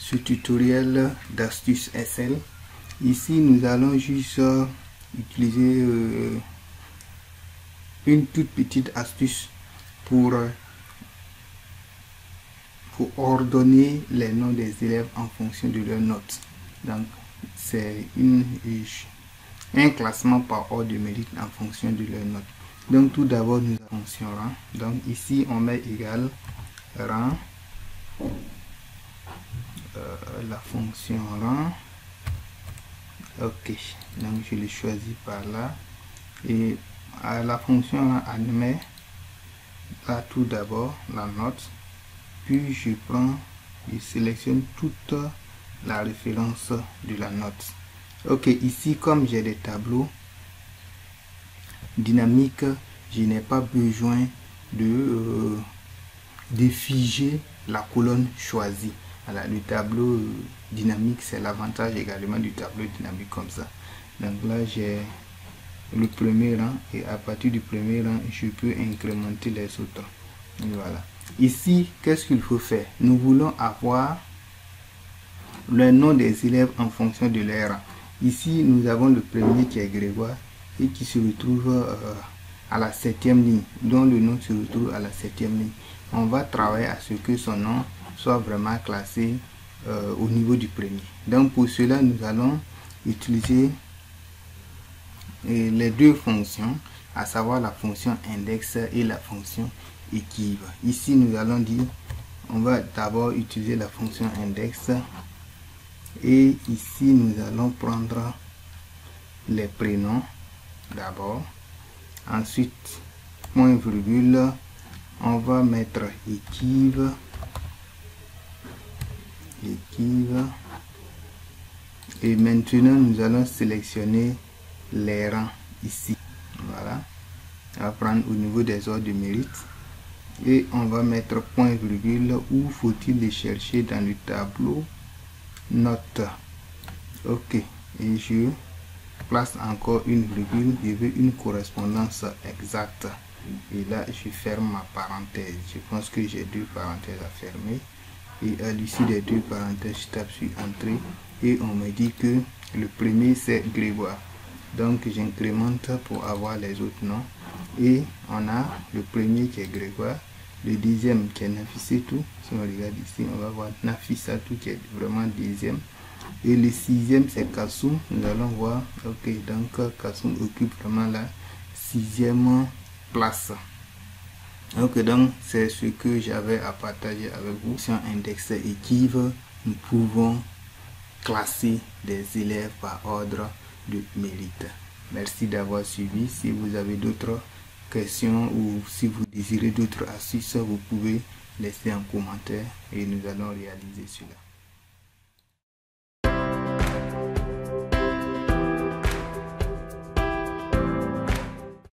ce tutoriel d'astuce SL. Ici nous allons juste utiliser une toute petite astuce pour ordonner les noms des élèves en fonction de leurs notes. Donc c'est un classement par ordre de mérite en fonction de leurs notes. Donc tout d'abord nous avons fonction rang. Donc ici on met égal rang, la fonction rang. Ok, donc je le choisis par là, et à la fonction rang admet là tout d'abord la note, puis je sélectionne toute la référence de la note. Ok, ici comme j'ai des tableaux dynamiques, je n'ai pas besoin de figer la colonne choisie. Voilà, le tableau dynamique, c'est l'avantage également du tableau dynamique comme ça. Donc là j'ai le premier rang, et à partir du premier rang je peux incrémenter les autres. Et voilà. Ici, qu'est-ce qu'il faut faire? Nous voulons avoir le nom des élèves en fonction de leur rang. Ici nous avons le premier qui est Grégoire et qui se retrouve à la 7e ligne, dont le nom se retrouve à la 7e ligne. On va travailler à ce que son nom soit vraiment classé au niveau du premier. Donc pour cela nous allons utiliser les deux fonctions, à savoir la fonction index et la fonction équive. Ici nous allons dire, on va d'abord utiliser la fonction index, et ici nous allons prendre les prénoms d'abord, ensuite point virgule, on va mettre équive, et maintenant nous allons sélectionner les rangs ici. Voilà, on va prendre au niveau des ordres de mérite et on va mettre point virgule. Où faut-il les chercher? Dans le tableau note. Ok, et je place encore une virgule, je veux une correspondance exacte, et là je ferme ma parenthèse. Je pense que j'ai deux parenthèses à fermer, et à l'issue des deux parenthèses je tape sur entrée et on me dit que le premier c'est Grégoire. Donc j'incrémente pour avoir les autres noms, et on a le premier qui est Grégoire, le deuxième qui est Nafissatou. Si on regarde ici, on va voir Nafissatou qui est vraiment deuxième, et le sixième c'est Kassoum. Nous allons voir, ok, donc Kassoum occupe vraiment la 6e place. Ok, donc c'est ce que j'avais à partager avec vous. Sur index équive, nous pouvons classer des élèves par ordre de mérite. Merci d'avoir suivi. Si vous avez d'autres questions ou si vous désirez d'autres astuces, vous pouvez laisser un commentaire et nous allons réaliser cela.